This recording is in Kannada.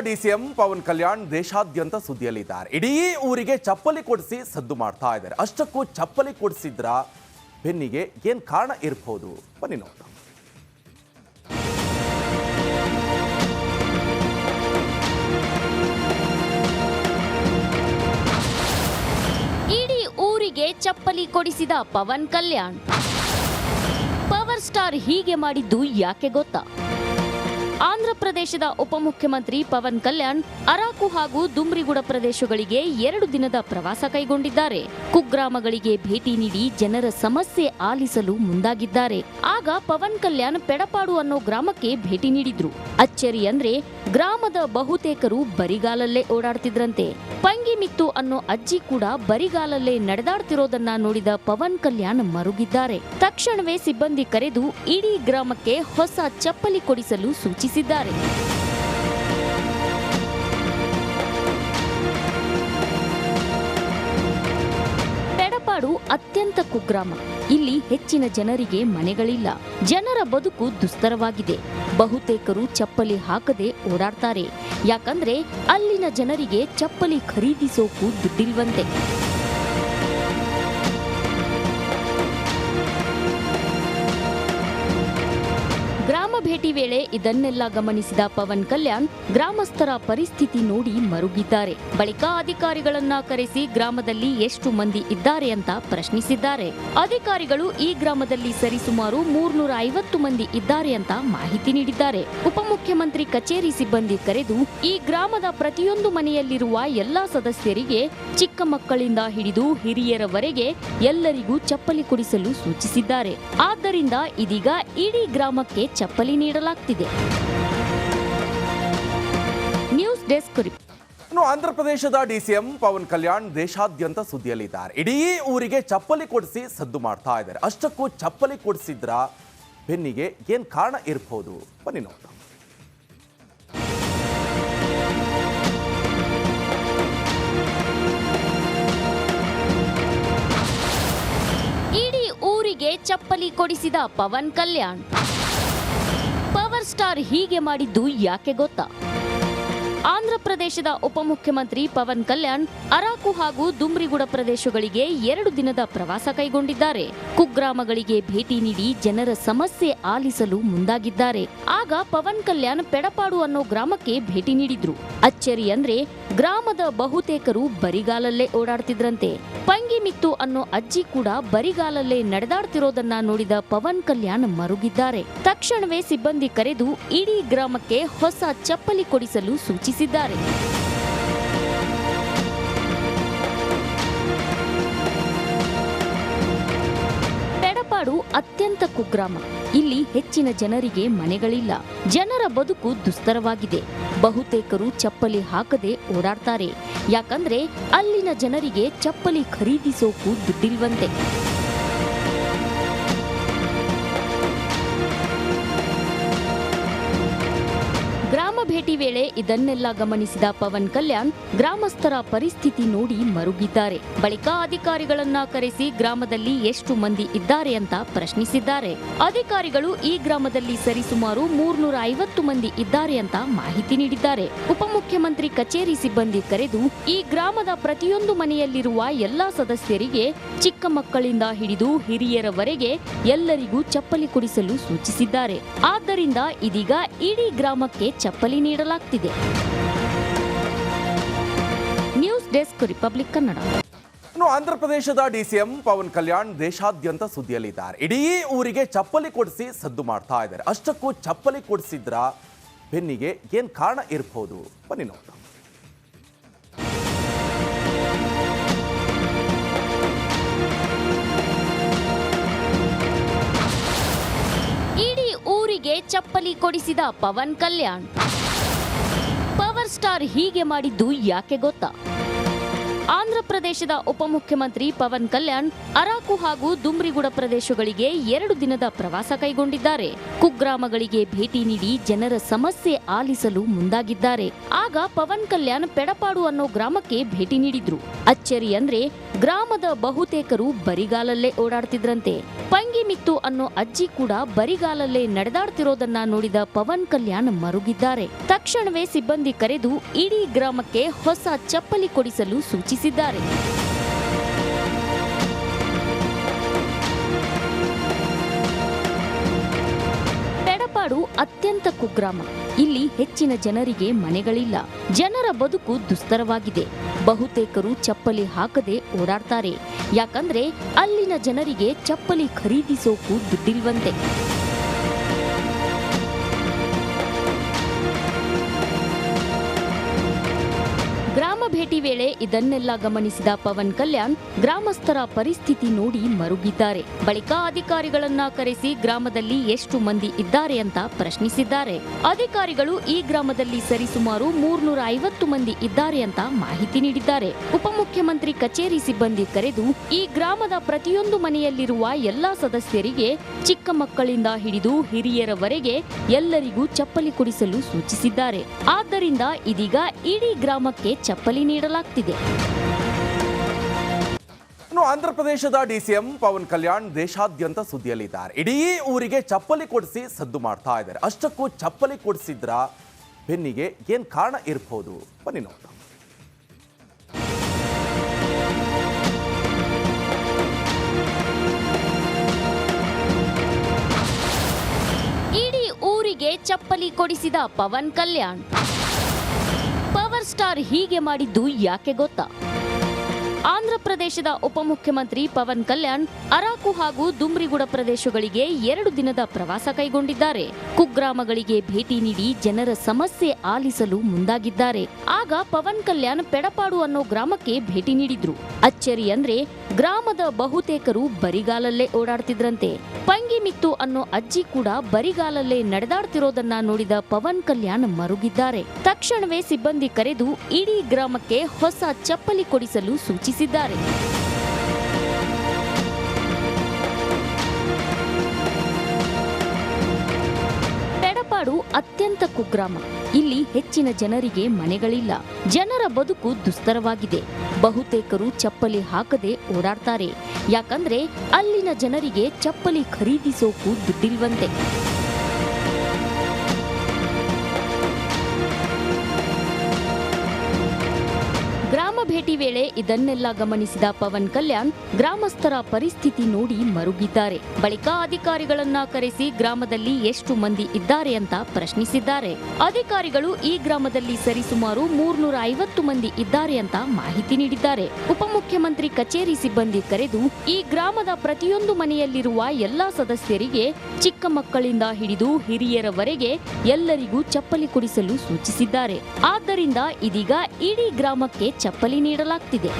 ಡಿಸಿಎಂ ಪವನ್ ಕಲ್ಯಾಣ್ ದೇಶಾದ್ಯಂತ ಸುದ್ದಿಯಲ್ಲಿದ್ದಾರೆ. ಇಡೀ ಊರಿಗೆ ಚಪ್ಪಲಿ ಕೊಡಿಸಿ ಸದ್ದು ಮಾಡ್ತಾ ಇದ್ದಾರೆ. ಅಷ್ಟಕ್ಕೂ ಚಪ್ಪಲಿ ಕೊಡಿಸಿದ್ರ ಬೆನ್ನಿಗೆ ಏನ್ ಕಾರಣ ಇರಬಹುದು? ಬನ್ನಿ ನೋಡೋಣ. ಇಡೀ ಊರಿಗೆ ಚಪ್ಪಲಿ ಕೊಡಿಸಿದ ಪವನ್ ಕಲ್ಯಾಣ್. ಪವರ್ ಸ್ಟಾರ್ ಹೀಗೆ ಮಾಡಿದ್ದು ಯಾಕೆ ಗೊತ್ತಾ? ಆಂಧ್ರ ಪ್ರದೇಶದ ಉಪಮುಖ್ಯಮಂತ್ರಿ ಪವನ್ ಕಲ್ಯಾಣ್ ಅರಾಕು ಹಾಗೂ ದುಮ್ರಿಗುಡ ಪ್ರದೇಶಗಳಿಗೆ 2 ದಿನದ ಪ್ರವಾಸ ಕೈಗೊಂಡಿದ್ದಾರೆ. ಕುಗ್ರಾಮಗಳಿಗೆ ಭೇಟಿ ನೀಡಿ ಜನರ ಸಮಸ್ಯೆ ಆಲಿಸಲು ಮುಂದಾಗಿದ್ದಾರೆ. ಆಗ ಪವನ್ ಕಲ್ಯಾಣ್ ಪೆಡಪಾಡು ಅನ್ನೋ ಗ್ರಾಮಕ್ಕೆ ಭೇಟಿ ನೀಡಿದ್ರು. ಅಚ್ಚರಿ ಅಂದ್ರೆ ಗ್ರಾಮದ ಬಹುತೇಕರು ಬರಿಗಾಲಲ್ಲೇ ಓಡಾಡ್ತಿದ್ರಂತೆ. ಪಂಗಿಮಿತ್ತು ಅನ್ನೋ ಅಜ್ಜಿ ಕೂಡ ಬರಿಗಾಲಲ್ಲೇ ನಡೆದಾಡ್ತಿರೋದನ್ನ ನೋಡಿದ ಪವನ್ ಕಲ್ಯಾಣ್ ಮರುಗಿದ್ದಾರೆ. ತಕ್ಷಣವೇ ಸಿಬ್ಬಂದಿ ಕರೆದು ಇಡೀ ಗ್ರಾಮಕ್ಕೆ ಹೊಸ ಚಪ್ಪಲಿ ಕೊಡಿಸಲು ಸೂಚಿಸಿದ್ದಾರೆ. ಪೆಡಪಾಡು ಅತ್ಯಂತ ಕುಗ್ರಾಮ. ಇಲ್ಲಿ ಹೆಚ್ಚಿನ ಜನರಿಗೆ ಮನೆಗಳಿಲ್ಲ. ಜನರ ಬದುಕು ದುಸ್ತರವಾಗಿದೆ. ಬಹುತೇಕರು ಚಪ್ಪಲಿ ಹಾಕದೆ ಓಡಾಡ್ತಾರೆ. ಯಾಕಂದ್ರೆ ಅಲ್ಲಿನ ಜನರಿಗೆ ಚಪ್ಪಲಿ ಖರೀದಿಸೋಕು ದುಡ್ಡಿಲ್ವಂತೆ. ಗ್ರಾಮ ಭೇಟಿ ವೇಳೆ ಇದನ್ನೆಲ್ಲ ಗಮನಿಸಿದ ಪವನ್ ಕಲ್ಯಾಣ್ ಗ್ರಾಮಸ್ಥರ ಪರಿಸ್ಥಿತಿ ನೋಡಿ ಮರುಗಿದ್ದಾರೆ. ಬಳಿಕ ಅಧಿಕಾರಿಗಳನ್ನ ಕರೆಸಿ ಗ್ರಾಮದಲ್ಲಿ ಎಷ್ಟು ಮಂದಿ ಇದ್ದಾರೆ ಅಂತ ಪ್ರಶ್ನಿಸಿದ್ದಾರೆ. ಅಧಿಕಾರಿಗಳು ಈ ಗ್ರಾಮದಲ್ಲಿ ಸರಿಸುಮಾರು 350 ಮಂದಿ ಇದ್ದಾರೆ ಅಂತ ಮಾಹಿತಿ ನೀಡಿದ್ದಾರೆ. ಉಪಮುಖ್ಯಮಂತ್ರಿ ಕಚೇರಿ ಸಿಬ್ಬಂದಿ ಕರೆದು ಈ ಗ್ರಾಮದ ಪ್ರತಿಯೊಂದು ಮನೆಯಲ್ಲಿರುವ ಎಲ್ಲಾ ಸದಸ್ಯರಿಗೆ ಚಿಕ್ಕ ಮಕ್ಕಳಿಂದ ಹಿಡಿದು ಹಿರಿಯರವರೆಗೆ ಎಲ್ಲರಿಗೂ ಚಪ್ಪಲಿ ಕೊಡಿಸಲು ಸೂಚಿಸಿದ್ದಾರೆ. ಆದ್ದರಿಂದ ಇದೀಗ ಇಡೀ ಗ್ರಾಮಕ್ಕೆ ಚಪ್ಪಲಿ ನೀಡಲಾಗ್ತಿದೆ. News desk report. ಆಂಧ್ರ ಪ್ರದೇಶದ ಡಿಸಿಎಂ ಪವನ್ ಕಲ್ಯಾಣ್ ದೇಶಾದ್ಯಂತ ಸುದ್ದಿಯಲ್ಲಿದ್ದಾರೆ. ಇಡೀ ಊರಿಗೆ ಚಪ್ಪಲಿ ಕೊಡಿಸಿ ಸದ್ದು ಮಾಡ್ತಾ ಇದ್ದಾರೆ. ಅಷ್ಟಕ್ಕೂ ಚಪ್ಪಲಿ ಕೊಡಿಸಿದ್ರ ಬೆನ್ನಿಗೆ ಏನ್ ಕಾರಣ ಇರಬಹುದು? ಬನ್ನಿ ನೋಡೋಣ. ಇಡೀ ಊರಿಗೆ ಚಪ್ಪಲಿ ಕೊಡಿಸಿದ ಪವನ್ ಕಲ್ಯಾಣ್. ಪವರ್ ಸ್ಟಾರ್ ಹೀಗೆ ಮಾಡಿದ್ದು ಯಾಕೆ ಗೊತ್ತಾ? ಆಂಧ್ರ ಪ್ರದೇಶದ ಉಪಮುಖ್ಯಮಂತ್ರಿ ಪವನ್ ಕಲ್ಯಾಣ್ ಅರಾಕು ಹಾಗೂ ದುಮ್ರಿಗುಡ ಪ್ರದೇಶಗಳಿಗೆ 2 ದಿನದ ಪ್ರವಾಸ ಕೈಗೊಂಡಿದ್ದಾರೆ. ಕುಗ್ರಾಮಗಳಿಗೆ ಭೇಟಿ ನೀಡಿ ಜನರ ಸಮಸ್ಯೆ ಆಲಿಸಲು ಮುಂದಾಗಿದ್ದಾರೆ. ಆಗ ಪವನ್ ಕಲ್ಯಾಣ್ ಪೆಡಪಾಡು ಅನ್ನೋ ಗ್ರಾಮಕ್ಕೆ ಭೇಟಿ ನೀಡಿದ್ರು. ಅಚ್ಚರಿ ಅಂದ್ರೆ ಗ್ರಾಮದ ಬಹುತೇಕರು ಬರಿಗಾಲಲ್ಲೇ ಓಡಾಡ್ತಿದ್ರಂತೆ. ಪಂಗಿಮಿತ್ತು ಅನ್ನೋ ಅಜ್ಜಿ ಕೂಡ ಬರಿಗಾಲಲ್ಲೇ ನಡೆದಾಡ್ತಿರೋದನ್ನ ನೋಡಿದ ಪವನ್ ಕಲ್ಯಾಣ್ ಮರುಗಿದ್ದಾರೆ. ತಕ್ಷಣವೇ ಸಿಬ್ಬಂದಿ ಕರೆದು ಇಡೀ ಗ್ರಾಮಕ್ಕೆ ಹೊಸ ಚಪ್ಪಲಿ ಕೊಡಿಸಲು ಸೂಚಿಸಿದ್ದಾರೆ. ಪೆಡಪಾಡು ಅತ್ಯಂತ ಕುಗ್ರಾಮ. ಇಲ್ಲಿ ಹೆಚ್ಚಿನ ಜನರಿಗೆ ಮನೆಗಳಿಲ್ಲ. ಜನರ ಬದುಕು ದುಸ್ತರವಾಗಿದೆ. ಬಹುತೇಕರು ಚಪ್ಪಲಿ ಹಾಕದೆ ಓಡಾಡ್ತಾರೆ. ಯಾಕಂದ್ರೆ ಅಲ್ಲಿನ ಜನರಿಗೆ ಚಪ್ಪಲಿ ಖರೀದಿಸೋಕು ದುಡ್ಡಿಲ್ವಂತೆ. ಗ್ರಾಮ ಭೇಟಿ ವೇಳೆ ಇದನ್ನೆಲ್ಲ ಗಮನಿಸಿದ ಪವನ್ ಕಲ್ಯಾಣ್ ಗ್ರಾಮಸ್ಥರ ಪರಿಸ್ಥಿತಿ ನೋಡಿ ಮರುಗಿದ್ದಾರೆ. ಬಳಿಕ ಅಧಿಕಾರಿಗಳನ್ನ ಕರೆಸಿ ಗ್ರಾಮದಲ್ಲಿ ಎಷ್ಟು ಮಂದಿ ಇದ್ದಾರೆ ಅಂತ ಪ್ರಶ್ನಿಸಿದ್ದಾರೆ. ಅಧಿಕಾರಿಗಳು ಈ ಗ್ರಾಮದಲ್ಲಿ ಸರಿಸುಮಾರು 350 ಮಂದಿ ಇದ್ದಾರೆ ಅಂತ ಮಾಹಿತಿ ನೀಡಿದ್ದಾರೆ. ಉಪಮುಖ್ಯಮಂತ್ರಿ ಕಚೇರಿ ಸಿಬ್ಬಂದಿ ಕರೆದು ಈ ಗ್ರಾಮದ ಪ್ರತಿಯೊಂದು ಮನೆಯಲ್ಲಿರುವ ಎಲ್ಲಾ ಸದಸ್ಯರಿಗೆ ಚಿಕ್ಕ ಮಕ್ಕಳಿಂದ ಹಿಡಿದು ಹಿರಿಯರವರೆಗೆ ಎಲ್ಲರಿಗೂ ಚಪ್ಪಲಿ ಕೊಡಿಸಲು ಸೂಚಿಸಿದ್ದಾರೆ. ಆದ್ದರಿಂದ ಇದೀಗ ಇಡೀ ಗ್ರಾಮಕ್ಕೆ ಚಪ್ಪಲಿ ನೀಡಲಾಗ್ತಿದೆ. News desk Republic Kannada. Andhra ಪ್ರದೇಶದ ಡಿಸಿಎಂ ಪವನ್ ಕಲ್ಯಾಣ್ ದೇಶಾದ್ಯಂತ ಸುದ್ದಿಯಲ್ಲಿದ್ದಾರೆ. ಇಡೀ ಊರಿಗೆ ಚಪ್ಪಲಿ ಕೊಡಿಸಿ ಸದ್ದು ಮಾಡ್ತಾ ಇದ್ದಾರೆ. ಅಷ್ಟಕ್ಕೂ ಚಪ್ಪಲಿ ಕೊಡಿಸಿದ್ರ ಬೆನ್ನಿಗೆ ಏನ್ ಕಾರಣ ಇರಬಹುದು? ಬನ್ನಿ ನೋಡೋಣ. ಇಡೀ ಊರಿಗೆ ಚಪ್ಪಲಿ ಕೊಡಿಸಿದ ಪವನ್ ಕಲ್ಯಾಣ್. ಪವರ್ ಸ್ಟಾರ್ ಹೀಗೆ ಮಾಡಿದ್ದು ಯಾಕೆ ಗೊತ್ತಾ? ಆಂಧ್ರ ಪ್ರದೇಶದ ಉಪಮುಖ್ಯಮಂತ್ರಿ ಪವನ್ ಕಲ್ಯಾಣ್ ಅರಾಕು ಹಾಗೂ ದುಮ್ರಿಗುಡ ಪ್ರದೇಶಗಳಿಗೆ 2 ದಿನದ ಪ್ರವಾಸ ಕೈಗೊಂಡಿದ್ದಾರೆ. ಕುಗ್ರಾಮಗಳಿಗೆ ಭೇಟಿ ನೀಡಿ ಜನರ ಸಮಸ್ಯೆ ಆಲಿಸಲು ಮುಂದಾಗಿದ್ದಾರೆ. ಆಗ ಪವನ್ ಕಲ್ಯಾಣ್ ಪೆಡಪಾಡು ಅನ್ನೋ ಗ್ರಾಮಕ್ಕೆ ಭೇಟಿ ನೀಡಿದ್ರು. ಅಚ್ಚರಿ ಅಂದ್ರೆ ಗ್ರಾಮದ ಬಹುತೇಕರು ಬರಿಗಾಲಲ್ಲೇ ಓಡಾಡ್ತಿದ್ರಂತೆ. ಪಂಗಿಮಿತ್ತು ಅನ್ನೋ ಅಜ್ಜಿ ಕೂಡ ಬರಿಗಾಲಲ್ಲೇ ನಡೆದಾಡ್ತಿರೋದನ್ನ ನೋಡಿದ ಪವನ್ ಕಲ್ಯಾಣ್ ಮರುಗಿದ್ದಾರೆ. ತಕ್ಷಣವೇ ಸಿಬ್ಬಂದಿ ಕರೆದು ಇಡೀ ಗ್ರಾಮಕ್ಕೆ ಹೊಸ ಚಪ್ಪಲಿ ಕೊಡಿಸಲು ಸೂಚಿಸಿದ್ದಾರೆ. ಪೆಡಪಾಡು ಅತ್ಯಂತ ಕುಗ್ರಾಮ. ಇಲ್ಲಿ ಹೆಚ್ಚಿನ ಜನರಿಗೆ ಮನೆಗಳಿಲ್ಲ. ಜನರ ಬದುಕು ದುಸ್ತರವಾಗಿದೆ. ಬಹುತೇಕರು ಚಪ್ಪಲಿ ಹಾಕದೆ ಓಡಾಡ್ತಾರೆ. ಯಾಕಂದ್ರೆ ಅಲ್ಲಿನ ಜನರಿಗೆ ಚಪ್ಪಲಿ ಖರೀದಿಸೋಕು ದುಡ್ಡಿಲ್ವಂತೆ. ಗ್ರಾಮ ಭೇಟಿ ವೇಳೆ ಇದನ್ನೆಲ್ಲ ಗಮನಿಸಿದ ಪವನ್ ಕಲ್ಯಾಣ್ ಗ್ರಾಮಸ್ಥರ ಪರಿಸ್ಥಿತಿ ನೋಡಿ ಮರುಗಿದ್ದಾರೆ. ಬಳಿಕ ಅಧಿಕಾರಿಗಳನ್ನ ಕರೆಸಿ ಗ್ರಾಮದಲ್ಲಿ ಎಷ್ಟು ಮಂದಿ ಇದ್ದಾರೆ ಅಂತ ಪ್ರಶ್ನಿಸಿದ್ದಾರೆ. ಅಧಿಕಾರಿಗಳು ಈ ಗ್ರಾಮದಲ್ಲಿ ಸರಿಸುಮಾರು 350 ಮಂದಿ ಇದ್ದಾರೆ ಅಂತ ಮಾಹಿತಿ ನೀಡಿದ್ದಾರೆ. ಉಪಮುಖ್ಯಮಂತ್ರಿ ಕಚೇರಿ ಸಿಬ್ಬಂದಿ ಕರೆದು ಈ ಗ್ರಾಮದ ಪ್ರತಿಯೊಂದು ಮನೆಯಲ್ಲಿರುವ ಎಲ್ಲಾ ಸದಸ್ಯರಿಗೆ ಚಿಕ್ಕ ಮಕ್ಕಳಿಂದ ಹಿಡಿದು ಹಿರಿಯರವರೆಗೆ ಎಲ್ಲರಿಗೂ ಚಪ್ಪಲಿ ಕೊಡಿಸಲು ಸೂಚಿಸಿದ್ದಾರೆ. ಆದ್ದರಿಂದ ಇದೀಗ ಇಡೀ ಗ್ರಾಮಕ್ಕೆ ಚಪ್ಪಲಿ ನೀಡಲಾಗ್ತಿದೆ. ಆಂಧ್ರಪ್ರದೇಶದ ಡಿಸಿಎಂ ಪವನ್ ಕಲ್ಯಾಣ್ ದೇಶಾದ್ಯಂತ ಸುದ್ದಿಯಲ್ಲಿದ್ದಾರೆ. ಇಡೀ ಊರಿಗೆ ಚಪ್ಪಲಿ ಕೊಡಿಸಿ ಸದ್ದು ಮಾಡ್ತಾ ಇದ್ದಾರೆ. ಅಷ್ಟಕ್ಕೂ ಚಪ್ಪಲಿ ಕೊಡಿಸಿದ್ರ ಬೆನ್ನಿಗೆ ಏನ್ ಕಾರಣ ಇರಬಹುದು? ಬನ್ನಿ ನೋಡೋಣ. ಇಡೀ ಊರಿಗೆ ಚಪ್ಪಲಿ ಕೊಡಿಸಿದ ಪವನ್ ಕಲ್ಯಾಣ್. ಪವರ್ ಸ್ಟಾರ್ ಹೀಗೆ ಮಾಡಿದ್ದು ಯಾಕೆ ಗೊತ್ತಾ? ಆಂಧ್ರಪ್ರದೇಶದ ಉಪಮುಖ್ಯಮಂತ್ರಿ ಪವನ್ ಕಲ್ಯಾಣ್ ಅರಾಕು ಹಾಗೂ ದುಮ್ರಿಗುಡ ಪ್ರದೇಶಗಳಿಗೆ 2 ದಿನದ ಪ್ರವಾಸ ಕೈಗೊಂಡಿದ್ದಾರೆ. ಕುಗ್ರಾಮಗಳಿಗೆ ಭೇಟಿ ನೀಡಿ ಜನರ ಸಮಸ್ಯೆ ಆಲಿಸಲು ಮುಂದಾಗಿದ್ದಾರೆ. ಆಗ ಪವನ್ ಕಲ್ಯಾಣ್ ಪೆಡಪಾಡು ಅನ್ನೋ ಗ್ರಾಮಕ್ಕೆ ಭೇಟಿ ನೀಡಿದ್ರು. ಅಚ್ಚರಿ ಅಂದ್ರೆ ಗ್ರಾಮದ ಬಹುತೇಕರು ಬರಿಗಾಲಲ್ಲೇ ಓಡಾಡ್ತಿದ್ರಂತೆ. ಪಂಗಿಮಿತ್ತು ಅನ್ನೋ ಅಜ್ಜಿ ಕೂಡ ಬರಿಗಾಲಲ್ಲೇ ನಡೆದಾಡ್ತಿರೋದನ್ನ ನೋಡಿದ ಪವನ್ ಕಲ್ಯಾಣ್ ಮರುಗಿದ್ದಾರೆ. ತಕ್ಷಣವೇ ಸಿಬ್ಬಂದಿ ಕರೆದು ಇಡೀ ಗ್ರಾಮಕ್ಕೆ ಹೊಸ ಚಪ್ಪಲಿ ಕೊಡಿಸಲು ಸೂಚಿಸಿದ್ದಾರೆ. ಪೆಡಪಾಡು ಅತ್ಯಂತ ಕುಗ್ರಾಮ. ಇಲ್ಲಿ ಹೆಚ್ಚಿನ ಜನರಿಗೆ ಮನೆಗಳಿಲ್ಲ. ಜನರ ಬದುಕು ದುಸ್ತರವಾಗಿದೆ. ಬಹುತೇಕರು ಚಪ್ಪಲಿ ಹಾಕದೆ ಓಡಾಡ್ತಾರೆ. ಯಾಕಂದ್ರೆ ಅಲ್ಲಿನ ಜನರಿಗೆ ಚಪ್ಪಲಿ ಖರೀದಿಸೋಕು ದುಡ್ಡಿಲ್ವಂತೆ. ಗ್ರಾಮ ಭೇಟಿ ವೇಳೆ ಇದನ್ನೆಲ್ಲ ಗಮನಿಸಿದ ಪವನ್ ಕಲ್ಯಾಣ್ ಗ್ರಾಮಸ್ಥರ ಪರಿಸ್ಥಿತಿ ನೋಡಿ ಮರುಗಿದ್ದಾರೆ. ಬಳಿಕ ಅಧಿಕಾರಿಗಳನ್ನ ಕರೆಸಿ ಗ್ರಾಮದಲ್ಲಿ ಎಷ್ಟು ಮಂದಿ ಇದ್ದಾರೆ ಅಂತ ಪ್ರಶ್ನಿಸಿದ್ದಾರೆ. ಅಧಿಕಾರಿಗಳು ಈ ಗ್ರಾಮದಲ್ಲಿ ಸರಿಸುಮಾರು 350 ಮಂದಿ ಇದ್ದಾರೆ ಅಂತ ಮಾಹಿತಿ ನೀಡಿದ್ದಾರೆ. ಉಪಮುಖ್ಯಮಂತ್ರಿ ಕಚೇರಿ ಸಿಬ್ಬಂದಿ ಕರೆದು ಈ ಗ್ರಾಮದ ಪ್ರತಿಯೊಂದು ಮನೆಯಲ್ಲಿರುವ ಎಲ್ಲಾ ಸದಸ್ಯರಿಗೆ ಚಿಕ್ಕ ಮಕ್ಕಳಿಂದ ಹಿಡಿದು ಹಿರಿಯರವರೆಗೆ ಎಲ್ಲರಿಗೂ ಚಪ್ಪಲಿ ಕೊಡಿಸಲು ಸೂಚಿಸಿದ್ದಾರೆ. ಆದ್ದರಿಂದ ಇದೀಗ ಇಡೀ ಗ್ರಾಮಕ್ಕೆ ಚಪ್ಪಲಿ ನೀಡಲಾಗ್ತಿದೆ.